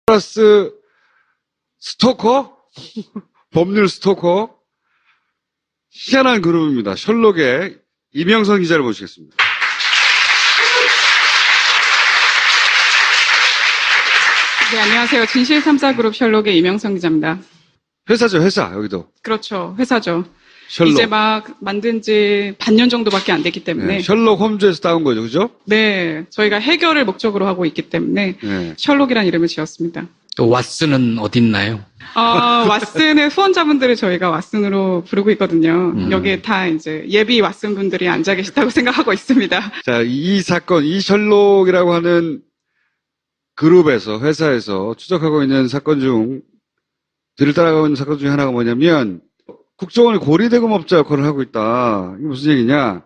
플러스 스토커? 법률 스토커? 희한한 그룹입니다. 셜록의 이명선 기자를 모시겠습니다. 네, 안녕하세요. 진실탐사그룹 셜록의 이명선 기자입니다. 회사죠, 회사, 여기도. 그렇죠. 회사죠. 셜록. 이제 막 만든 지 반년 정도밖에 안 됐기 때문에. 네, 셜록 홈즈에서 따온 거죠, 그죠? 네, 저희가 해결을 목적으로 하고 있기 때문에 네. 셜록이라는 이름을 지었습니다. 또 왓슨은 어딨나요? 왓슨의 후원자분들을 저희가 왓슨으로 부르고 있거든요. 여기에 다 이제 예비 왓슨 분들이 앉아 계시다고 생각하고 있습니다. 자, 이 사건, 이 셜록이라고 하는 그룹에서, 회사에서 추적하고 있는 사건 중, 뒤를 따라가고 있는 사건 중에 하나가 뭐냐면, 국정원이 고리대금업자 역할을 하고 있다. 이게 무슨 얘기냐?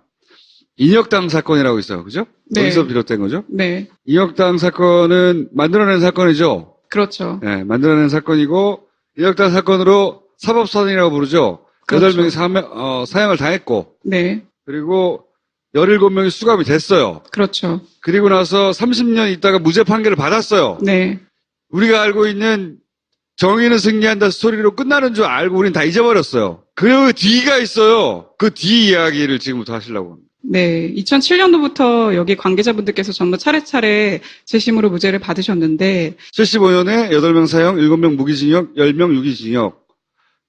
인혁당 사건이라고 있어요. 그죠? 네. 여기서 비롯된 거죠? 네, 인혁당 사건은 만들어낸 사건이죠? 그렇죠. 네, 만들어낸 사건이고, 인혁당 사건으로 사법사단이라고 부르죠? 그렇죠. 8명이 사형을 당했고, 네, 그리고 17명이 수감이 됐어요. 그렇죠. 그리고 나서 30년 있다가 무죄 판결을 받았어요. 네, 우리가 알고 있는 정의는 승리한다 스토리로 끝나는 줄 알고 우린 다 잊어버렸어요. 그 뒤가 있어요. 그 뒤 이야기를 지금부터 하시려고 합니다. 네, 2007년도부터 여기 관계자분들께서 전부 차례차례 재심으로 무죄를 받으셨는데 75년에 8명 사형, 7명 무기징역, 10명 유기징역.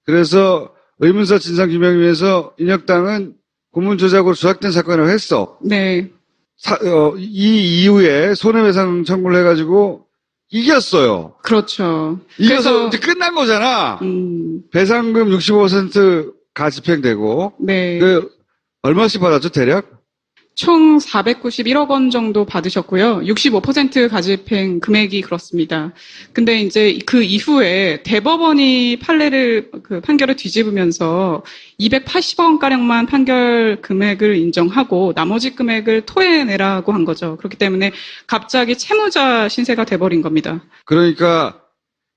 그래서 의문사 진상규명위에서 인혁당은 고문조작으로 조작된 사건이라고 했어. 네, 이 이후에 손해배상 청구를 해가지고 이겼어요. 그렇죠. 이겨서 이제 끝난 거잖아. 배상금 65%가 집행되고. 네. 얼마씩 받았죠, 대략? 총 491억 원 정도 받으셨고요. 65% 가집행 금액이 그렇습니다. 근데 이제 그 이후에 대법원이 판결을 뒤집으면서 280억 원가량만 판결 금액을 인정하고 나머지 금액을 토해내라고 한 거죠. 그렇기 때문에 갑자기 채무자 신세가 돼버린 겁니다. 그러니까,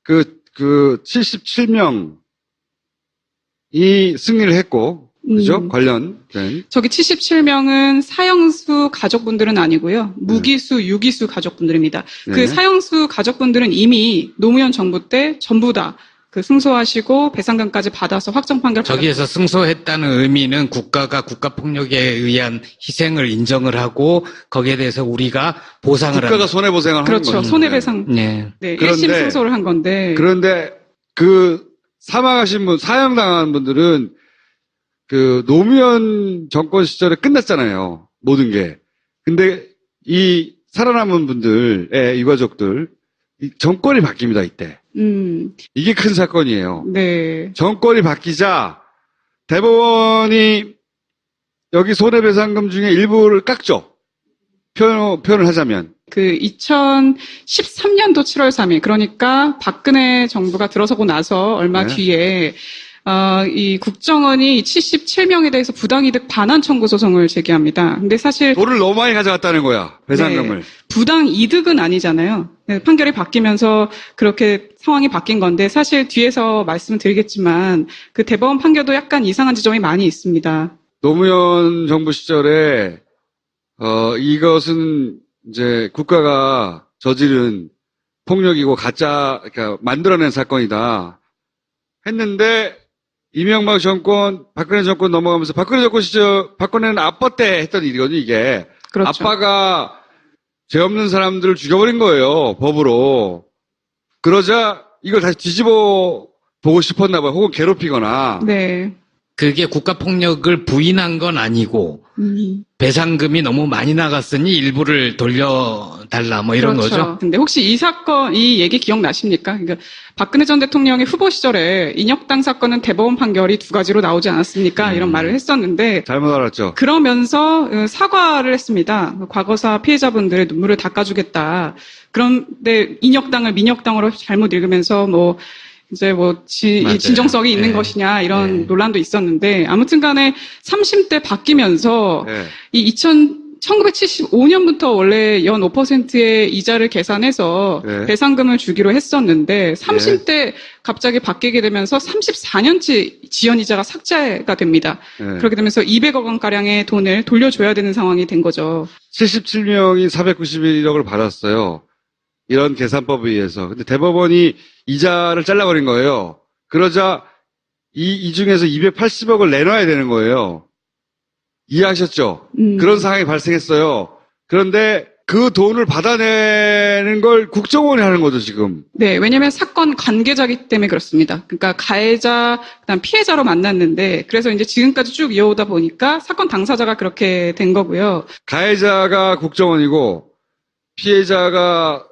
77명이 승리를 했고, 그죠? 관련된. 저기 77명은 사형수 가족분들은 아니고요. 무기수, 유기수 가족분들입니다. 네. 그 사형수 가족분들은 이미 노무현 정부 때 전부 다 승소하시고 배상금까지 받아서 확정 판결 저기에서 승소했다는 의미는 국가가 국가폭력에 의한 희생을 인정을 하고 거기에 대해서 우리가 보상을 국가가 하는. 손해보상을 하는 그렇죠. 거죠. 손해배상. 네. 네. 그런데 1심 승소를 한 건데. 그런데 사망하신 분, 사형당한 분들은 노무현 정권 시절에 끝났잖아요. 모든 게. 근데 이 살아남은 분들의 유가족들, 이 정권이 바뀝니다, 이때. 이게 큰 사건이에요. 네. 정권이 바뀌자 대법원이 여기 손해배상금 중에 일부를 깎죠. 표현을 하자면. 2013년도 7월 3일, 그러니까 박근혜 정부가 들어서고 나서 얼마 네. 뒤에 이 국정원이 77명에 대해서 부당이득 반환 청구 소송을 제기합니다. 근데 사실 돈을 너무 많이 가져갔다는 거야. 배상금을. 네, 부당이득은 아니잖아요. 네, 판결이 바뀌면서 그렇게 상황이 바뀐 건데 사실 뒤에서 말씀을 드리겠지만 그 대법원 판결도 약간 이상한 지점이 많이 있습니다. 노무현 정부 시절에 이것은 이제 국가가 저지른 폭력이고 그러니까 만들어낸 사건이다 했는데 이명박 정권, 박근혜 정권 넘어가면서 박근혜 정권 시절 박근혜는 아빠 때 했던 일이거든요, 이게. 그렇죠. 아빠가 죄 없는 사람들을 죽여버린 거예요, 법으로. 그러자 이걸 다시 뒤집어 보고 싶었나 봐요. 혹은 괴롭히거나. 네. 그게 국가폭력을 부인한 건 아니고 배상금이 너무 많이 나갔으니 일부를 돌려달라 뭐 이런 그렇죠. 거죠. 근데 혹시 이 얘기 기억나십니까? 그러니까 박근혜 전 대통령의 후보 시절에 인혁당 사건은 대법원 판결이 2가지로 나오지 않았습니까? 이런 말을 했었는데 잘못 알았죠. 그러면서 사과를 했습니다. 과거사 피해자분들의 눈물을 닦아주겠다. 그런데 인혁당을 민혁당으로 잘못 읽으면서 맞아요. 진정성이 있는 네. 것이냐 이런 네. 논란도 있었는데 아무튼 간에 3심 때 바뀌면서 네. 이 1975년부터 원래 연 5%의 이자를 계산해서 네. 배상금을 주기로 했었는데 3심 때 갑자기 바뀌게 되면서 34년치 지연이자가 삭제가 됩니다. 네. 그렇게 되면서 200억 원가량의 돈을 돌려줘야 되는 상황이 된 거죠. 77명이 491억을 받았어요. 이런 계산법에 의해서. 근데 대법원이 이자를 잘라버린 거예요. 그러자 이 중에서 280억을 내놔야 되는 거예요. 이해하셨죠? 그런 상황이 발생했어요. 그런데 그 돈을 받아내는 걸 국정원이 하는 거죠, 지금. 네, 왜냐면 사건 관계자기 때문에 그렇습니다. 그러니까 가해자, 그다음 피해자로 만났는데, 그래서 이제 지금까지 쭉 이어오다 보니까 사건 당사자가 그렇게 된 거고요. 가해자가 국정원이고, 피해자가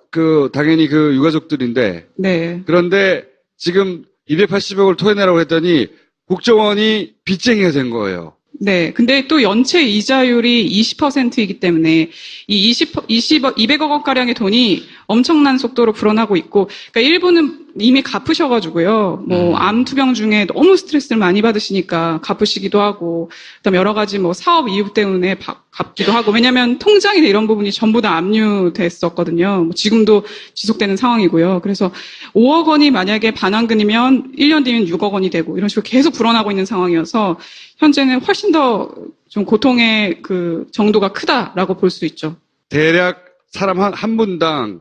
당연히 그 유가족들인데, 네. 그런데 지금 280억을 토해내라고 했더니 국정원이 빚쟁이가 된 거예요. 네. 근데 또 연체 이자율이 20%이기 때문에 이 200억 원가량의 돈이 엄청난 속도로 불어나고 있고, 그러니까 일부는 이미 갚으셔가지고요. 뭐, 암 투병 중에 너무 스트레스를 많이 받으시니까 갚으시기도 하고, 그다음 여러 가지 뭐 사업 이유 때문에 갚기도 하고, 왜냐면 통장이나 이런 부분이 전부 다 압류됐었거든요. 뭐 지금도 지속되는 상황이고요. 그래서 5억 원이 만약에 반환금이면 1년 뒤면 6억 원이 되고, 이런 식으로 계속 불어나고 있는 상황이어서, 현재는 훨씬 더 좀 고통의 그 정도가 크다라고 볼 수 있죠. 대략 사람 한 분당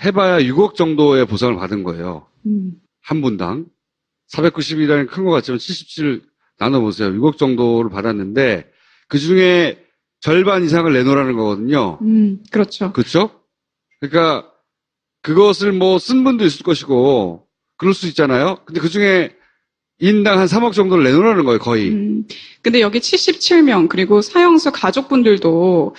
해봐야 6억 정도의 보상을 받은 거예요. 한 분당. 490이라는 큰 것 같지만 77 나눠보세요. 6억 정도를 받았는데 그 중에 절반 이상을 내놓으라는 거거든요. 그렇죠. 그렇죠? 그러니까 그것을 뭐 쓴 분도 있을 것이고 그럴 수 있잖아요. 근데 그 중에 인당 한 3억 정도를 내놓으라는 거예요, 거의. 근데 여기 77명, 그리고 사형수 가족분들도,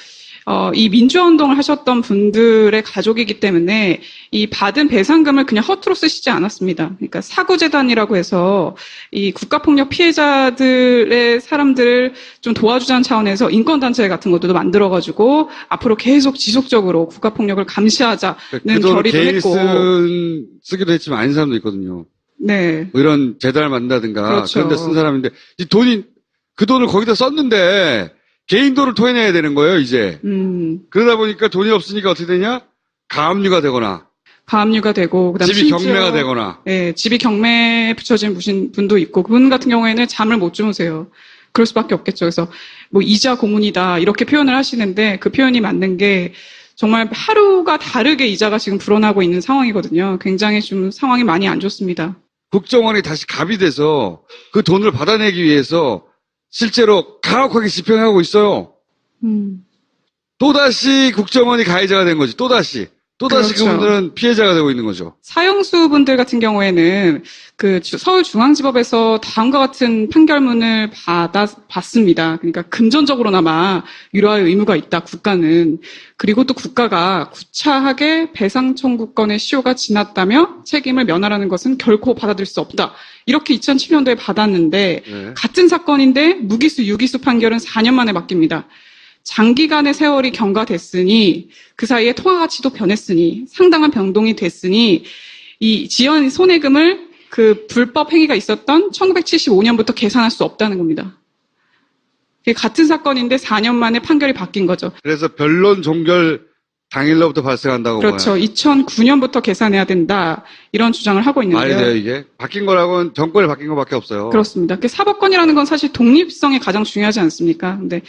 이 민주화운동을 하셨던 분들의 가족이기 때문에 이 받은 배상금을 그냥 허투루 쓰시지 않았습니다. 그러니까 사구재단이라고 해서 이 국가폭력 피해자들의 사람들을 좀 도와주자는 차원에서 인권단체 같은 것도 만들어가지고 앞으로 계속 지속적으로 국가폭력을 감시하자는 그 돈을 결의도 개인이 했고. 쓰기도 했지만 아닌 사람도 있거든요. 네. 뭐 이런 재단을 만든다든가 그렇죠. 그런 데 쓴 사람인데 그 돈을 거기다 썼는데 개인 돈을 토해내야 되는 거예요, 이제. 그러다 보니까 돈이 없으니까 어떻게 되냐? 가압류가 되거나 그다음 집이 경매가 되거나. 네, 집이 경매에 붙여진 분도 있고, 그분 같은 경우에는 잠을 못 주무세요. 그럴 수밖에 없겠죠. 그래서 뭐 이자 고문이다 이렇게 표현을 하시는데 그 표현이 맞는 게 정말 하루가 다르게 이자가 지금 불어나고 있는 상황이거든요. 굉장히 좀 상황이 많이 안 좋습니다. 국정원이 다시 갑이 돼서 그 돈을 받아내기 위해서 실제로 가혹하게 집행하고 있어요. 또다시 국정원이 가해자가 된 거지. 또다시 그렇죠. 그분들은 피해자가 되고 있는 거죠. 사형수분들 같은 경우에는 그 서울중앙지법에서 다음과 같은 판결문을 받습니다. 그러니까 금전적으로나마 유료할 의무가 있다, 국가는. 그리고 또 국가가 구차하게 배상 청구권의 시효가 지났다며 책임을 면하라는 것은 결코 받아들일 수 없다. 이렇게 2007년도에 받았는데 네. 같은 사건인데 무기수, 유기수 판결은 4년 만에 바뀝니다. 장기간의 세월이 경과됐으니 그 사이에 통화 가치도 변했으니 상당한 변동이 됐으니 이 지연 손해금을 그 불법 행위가 있었던 1975년부터 계산할 수 없다는 겁니다. 같은 사건인데 4년 만에 판결이 바뀐 거죠. 그래서 변론 종결 당일로부터 발생한다고 그렇죠. 봐요. 2009년부터 계산해야 된다. 이런 주장을 하고 있는데요. 말이 돼요, 이게? 바뀐 거라고는 정권이 바뀐 것밖에 없어요. 그렇습니다. 사법권이라는 건 사실 독립성이 가장 중요하지 않습니까? 근데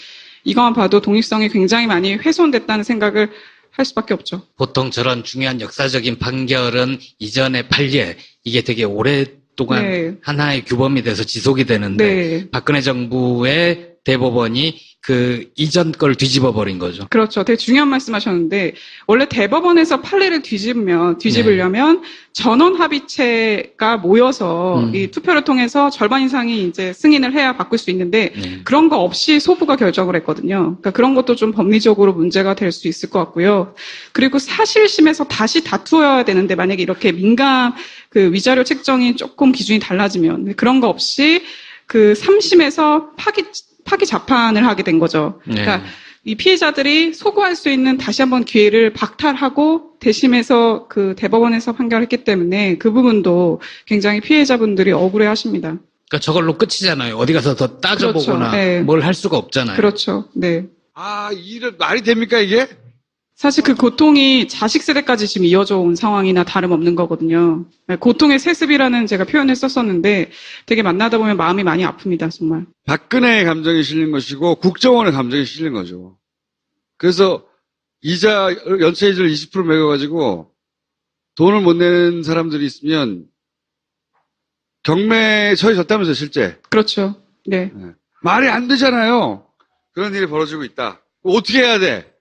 이것만 봐도 독립성이 굉장히 많이 훼손됐다는 생각을 할 수밖에 없죠. 보통 저런 중요한 역사적인 판결은 이전의 판례, 이게 되게 오랫동안 네. 하나의 규범이 돼서 지속이 되는데 네. 박근혜 정부의 대법원이 그 이전 걸 뒤집어 버린 거죠. 그렇죠. 되게 중요한 말씀 하셨는데, 원래 대법원에서 판례를 뒤집으려면 전원 합의체가 모여서 이 투표를 통해서 절반 이상이 이제 승인을 해야 바꿀 수 있는데, 그런 거 없이 소부가 결정을 했거든요. 그러니까 그런 것도 좀 법리적으로 문제가 될 수 있을 것 같고요. 그리고 사실심에서 다시 다투어야 되는데, 만약에 이렇게 민감 그 위자료 책정이 조금 기준이 달라지면, 그런 거 없이 그 3심에서 파기 재판을 하게 된 거죠. 그러니까 이 피해자들이 소구할 수 있는 다시 한번 기회를 박탈하고 대심에서 그 대법원에서 판결했기 때문에 그 부분도 굉장히 피해자분들이 억울해하십니다. 그러니까 저걸로 끝이잖아요. 어디 가서 더 따져보거나 그렇죠. 네. 뭘 할 수가 없잖아요. 그렇죠. 네. 이런 말이 됩니까, 이게? 사실 그 고통이 자식 세대까지 지금 이어져 온 상황이나 다름없는 거거든요. 고통의 세습이라는 제가 표현을 썼었는데 되게 만나다 보면 마음이 많이 아픕니다, 정말. 박근혜의 감정이 실린 것이고 국정원의 감정이 실린 거죠. 그래서 연체 이자를 20% 매겨가지고 돈을 못 내는 사람들이 있으면 경매에 처해졌다면서요, 실제. 그렇죠. 네. 말이 안 되잖아요. 그런 일이 벌어지고 있다. 어떻게 해야 돼?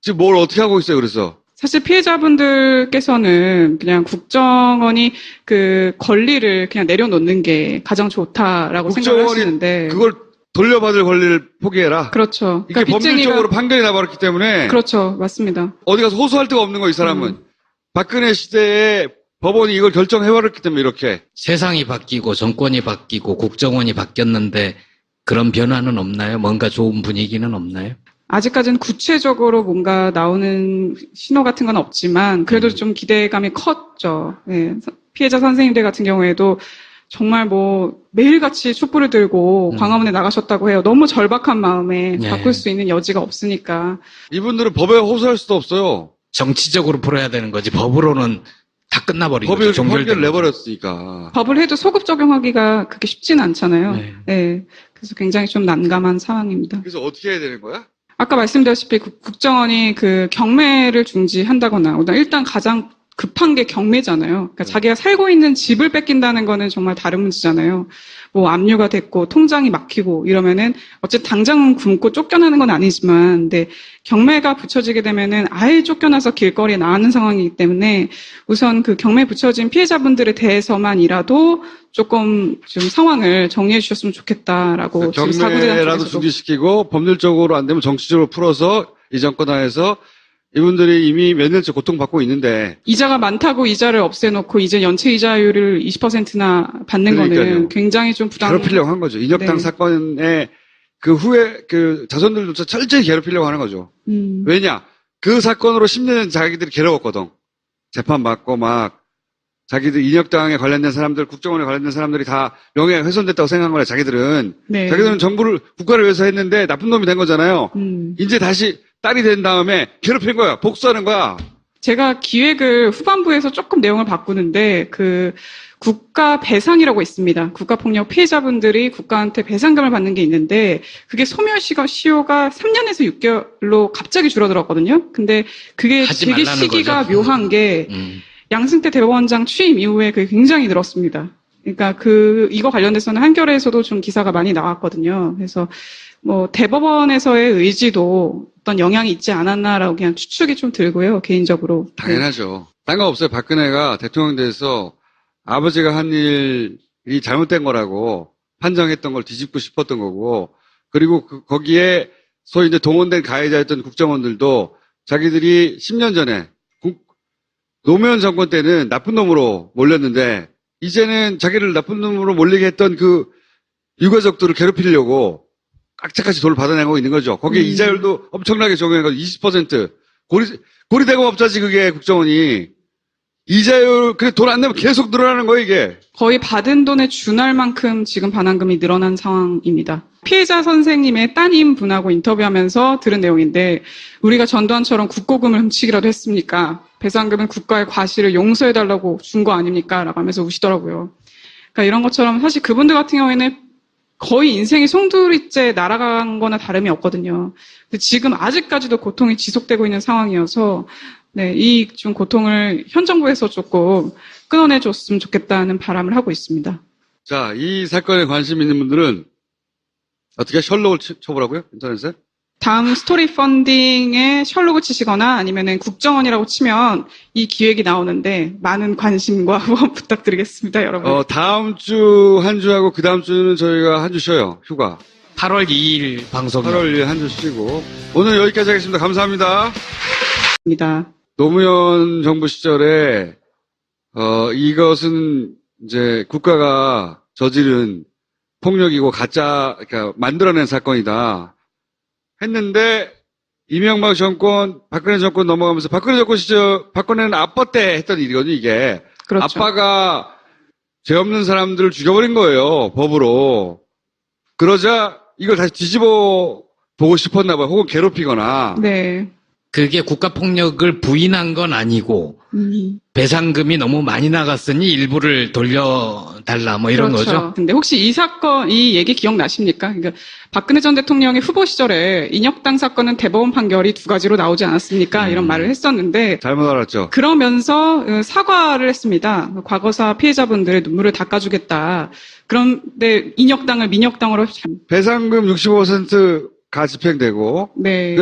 지금 뭘 어떻게 하고 있어요, 그래서? 사실 피해자분들께서는 그냥 국정원이 그 권리를 그냥 내려놓는 게 가장 좋다라고 생각을 하시는데. 그걸 돌려받을 권리를 포기해라. 그렇죠. 이게 그러니까 법률적으로 판결이 나버렸기 때문에. 그렇죠. 맞습니다. 어디 가서 호소할 데가 없는 거예요, 이 사람은. 박근혜 시대에 법원이 이걸 결정해버렸기 때문에 이렇게. 세상이 바뀌고 정권이 바뀌고 국정원이 바뀌었는데 그런 변화는 없나요? 뭔가 좋은 분위기는 없나요? 아직까지는 구체적으로 뭔가 나오는 신호 같은 건 없지만 그래도 좀 기대감이 컸죠. 네. 피해자 선생님들 같은 경우에도 정말 뭐 매일같이 촛불을 들고 광화문에 나가셨다고 해요. 너무 절박한 마음에 네. 바꿀 수 있는 여지가 없으니까. 이분들은 법에 호소할 수도 없어요. 정치적으로 풀어야 되는 거지 법으로는 다 끝나버린 법이 거죠. 판결을 종결된 거죠. 내버렸으니까. 법을 해도 소급 적용하기가 그렇게 쉽지는 않잖아요. 네. 네. 그래서 굉장히 좀 난감한 상황입니다. 그래서 어떻게 해야 되는 거야? 아까 말씀드렸다시피 국정원이 그 경매를 중지한다거나 일단 가장 급한 게 경매잖아요. 그러니까 자기가 살고 있는 집을 뺏긴다는 거는 정말 다른 문제잖아요. 뭐 압류가 됐고 통장이 막히고 이러면은 어쨌든 당장은 굶고 쫓겨나는 건 아니지만 근데 경매가 붙여지게 되면은 아예 쫓겨나서 길거리에 나가는 상황이기 때문에 우선 그 경매 붙여진 피해자분들에 대해서만이라도 조금 좀 상황을 정리해 주셨으면 좋겠다라고 지금 사구대단 경매라도 쪽에서도. 중지시키고 법률적으로 안 되면 정치적으로 풀어서 이 정권 하에서 이분들이 이미 몇 년째 고통받고 있는데 이자가 많다고 이자를 없애놓고 이제 연체 이자율을 20%나 받는 그러니까요. 거는 굉장히 좀 괴롭히려고 한 거죠. 인혁당 네. 사건의 그 후에 그 자손들조차 철저히 괴롭히려고 하는 거죠. 왜냐? 그 사건으로 10년 자기들이 괴로웠거든. 재판 받고 막 자기들 인혁당에 관련된 사람들, 국정원에 관련된 사람들이 다 명예가 훼손됐다고 생각한 거야. 자기들은. 네. 자기들은 정부를 국가를 위해서 했는데 나쁜 놈이 된 거잖아요. 이제 다시 딸이 된 다음에 괴롭힌 거야. 복수하는 거야. 제가 기획을 후반부에서 조금 내용을 바꾸는데 그 국가 배상이라고 있습니다. 국가폭력 피해자분들이 국가한테 배상금을 받는 게 있는데 그게 소멸시효가 3년에서 6개월로 갑자기 줄어들었거든요. 근데 그게 하지 되게 말라는 시기가 거죠. 묘한 게 양승태 대법원장 취임 이후에 그게 굉장히 늘었습니다. 그러니까 이거 관련돼서는 한겨레에서도 좀 기사가 많이 나왔거든요. 그래서 뭐 대법원에서의 의지도 어떤 영향이 있지 않았나라고 그냥 추측이 좀 들고요, 개인적으로. 당연하죠. 딴 거 없어요. 박근혜가 대통령 돼서 아버지가 한 일이 잘못된 거라고 판정했던 걸 뒤집고 싶었던 거고, 그리고 거기에 소위 이제 동원된 가해자였던 국정원들도 자기들이 10년 전에 노무현 정권 때는 나쁜 놈으로 몰렸는데, 이제는 자기를 나쁜 놈으로 몰리게 했던 그 유가족들을 괴롭히려고 깍짝같이 돈을 받아내고 있는 거죠. 거기에 이자율도 엄청나게 적용해가지고 20%. 고리대금업자지, 그게 국정원이. 이자율, 그래, 돈 안 내면 계속 늘어나는 거예요, 이게. 거의 받은 돈에 준할 만큼 지금 반환금이 늘어난 상황입니다. 피해자 선생님의 따님 분하고 인터뷰하면서 들은 내용인데, 우리가 전두환처럼 국고금을 훔치기라도 했습니까? 배상금은 국가의 과실을 용서해달라고 준 거 아닙니까? 라고 하면서 우시더라고요. 그러니까 이런 것처럼 사실 그분들 같은 경우에는 거의 인생이 송두리째 날아간 거나 다름이 없거든요. 근데 지금 아직까지도 고통이 지속되고 있는 상황이어서, 네, 이 좀 고통을 현 정부에서 조금 끊어내줬으면 좋겠다는 바람을 하고 있습니다. 자, 이 사건에 관심 있는 분들은 어떻게 셜록을 쳐보라고요? 인터넷에? 다음 스토리 펀딩에 셜록을 치시거나 아니면은 국정원이라고 치면 이 기획이 나오는데 많은 관심과 후원 부탁드리겠습니다, 여러분. 다음 주 한 주하고 그 다음 주는 저희가 한 주 쉬어요. 휴가. 8월 2일 방송. 8월 1일 한 주 쉬고. 오늘 여기까지 하겠습니다. 감사합니다. 입니다. 노무현 정부 시절에, 이것은 이제 국가가 저지른 폭력이고 그러니까 만들어낸 사건이다. 했는데, 이명박 정권, 박근혜 정권 넘어가면서 박근혜 정권 시절, 박근혜는 아빠 때 했던 일이거든요, 이게. 그렇죠. 아빠가 죄 없는 사람들을 죽여버린 거예요, 법으로. 그러자 이걸 다시 뒤집어 보고 싶었나 봐요. 혹은 괴롭히거나. 네. 그게 국가폭력을 부인한 건 아니고 배상금이 너무 많이 나갔으니 일부를 돌려달라 뭐 이런 그렇죠. 거죠. 근데 혹시 이 사건, 이 얘기 기억나십니까? 그러니까 박근혜 전 대통령의 후보 시절에 인혁당 사건은 대법원 판결이 두 가지로 나오지 않았습니까? 이런 말을 했었는데 잘못 알았죠. 그러면서 사과를 했습니다. 과거사 피해자분들의 눈물을 닦아주겠다. 그런데 인혁당을 민혁당으로 배상금 65%가 집행되고 네.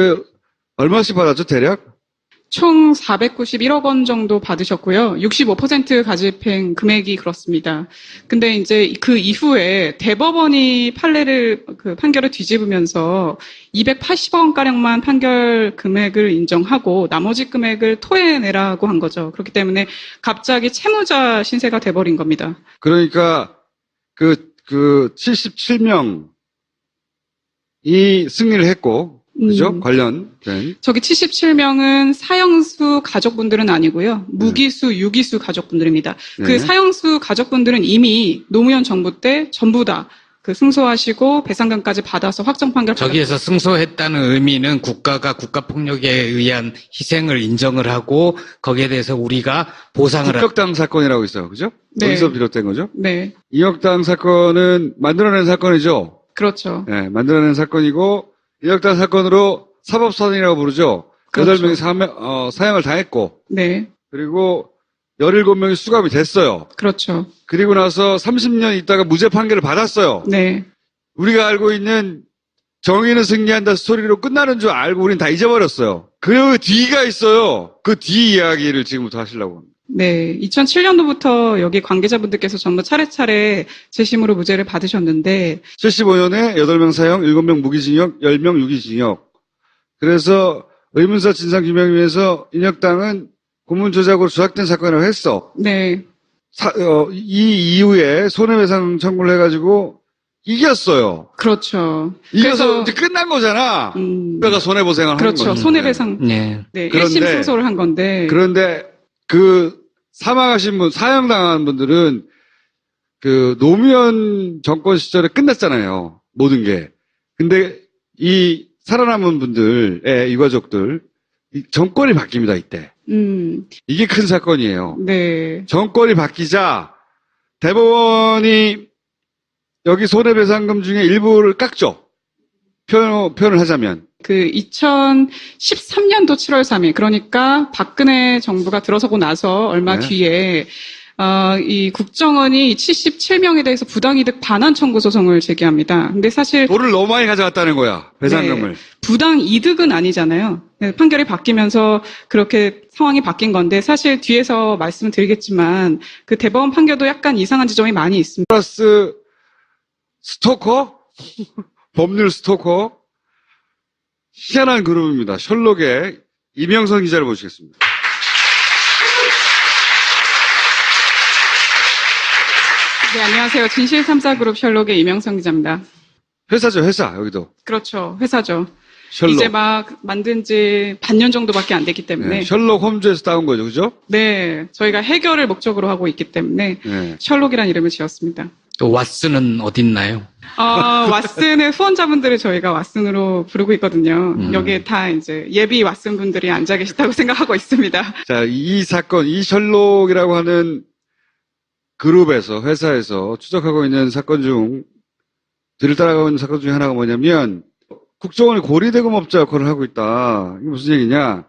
얼마씩 받았죠, 대략? 총 491억 원 정도 받으셨고요. 65% 가집행 금액이 그렇습니다. 근데 이제 그 이후에 대법원이 판결을 뒤집으면서 280억 원가량만 판결 금액을 인정하고 나머지 금액을 토해내라고 한 거죠. 그렇기 때문에 갑자기 채무자 신세가 돼버린 겁니다. 그러니까 77명이 승리를 했고, 그죠? 관련된. 저기 77명은 사형수 가족분들은 아니고요. 무기수, 유기수 가족분들입니다. 네. 그 사형수 가족분들은 이미 노무현 정부 때 전부 다 승소하시고 배상금까지 받아서 확정 판결 저기에서 승소했다는 의미는 국가가 국가폭력에 의한 희생을 인정을 하고 거기에 대해서 우리가 보상을 국격당 사건이라고 있어요. 그죠? 네. 어디서 비롯된 거죠? 네, 인혁당 사건은 만들어낸 사건이죠. 그렇죠. 네, 만들어낸 사건이고, 인혁당 사건으로 사법사단이라고 부르죠. 그렇죠. 8명이 사형을 당했고, 네, 그리고 17명이 수감이 됐어요. 그렇죠. 그리고 나서 30년 있다가 무죄 판결을 받았어요. 네, 우리가 알고 있는 정의는 승리한다 스토리로 끝나는 줄 알고 우린 다 잊어버렸어요. 그 뒤가 있어요. 그 뒤 이야기를 지금부터 하시려고 합니다. 네. 2007년도부터 여기 관계자분들께서 전부 차례차례 재심으로 무죄를 받으셨는데 75년에 8명 사형, 7명 무기징역, 10명 유기징역. 그래서 의문사 진상규명을 위해서 인혁당은 고문조작으로 조작된 사건이라고 했어. 네, 이 이후에 손해배상 청구를 해가지고 이겼어요. 그렇죠. 이겨서 이제 끝난 거잖아. 그러니까 손해보상을 하는 그렇죠. 거죠. 손해배상. 네. 네, 그런데- 1심 승소를 한 건데. 그런데 사망하신 분, 사형당한 분들은 노무현 정권 시절에 끝났잖아요. 모든 게. 근데 이 살아남은 분들의 유가족들, 이 정권이 바뀝니다, 이때. 이게 큰 사건이에요. 네. 정권이 바뀌자 대법원이 여기 손해배상금 중에 일부를 깎죠. 표현을 하자면. 2013년도 7월 3일, 그러니까 박근혜 정부가 들어서고 나서 얼마 네. 뒤에, 이 국정원이 77명에 대해서 부당이득 반환 청구 소송을 제기합니다. 근데 사실 돈을 너무 많이 가져갔다는 거야. 배상금을. 네, 부당이득은 아니잖아요. 네, 판결이 바뀌면서 그렇게 상황이 바뀐 건데 사실 뒤에서 말씀을 드리겠지만 그 대법원 판결도 약간 이상한 지점이 많이 있습니다. 플러스 스토커? 법률 스토커? 희한한 그룹입니다. 셜록의 이명선 기자를 모시겠습니다. 네, 안녕하세요. 진실탐사그룹 셜록의 이명성 기자입니다. 회사죠, 회사, 여기도. 그렇죠. 회사죠. 셜록. 이제 막 만든 지 반년 정도밖에 안 됐기 때문에. 네, 셜록 홈즈에서 따온 거죠, 그죠? 네, 저희가 해결을 목적으로 하고 있기 때문에 네. 셜록이라는 이름을 지었습니다. 또 왓슨은 어딨나요? 왓슨의 후원자분들을 저희가 왓슨으로 부르고 있거든요. 여기에 다 이제 예비 왓슨 분들이 앉아 계시다고 생각하고 있습니다. 자, 이 사건, 이 셜록이라고 하는 그룹에서, 회사에서 추적하고 있는 사건 들을 따라가고 있는 사건 중에 하나가 뭐냐면, 국정원이 고리대금업자 역할을 하고 있다. 이게 무슨 얘기냐?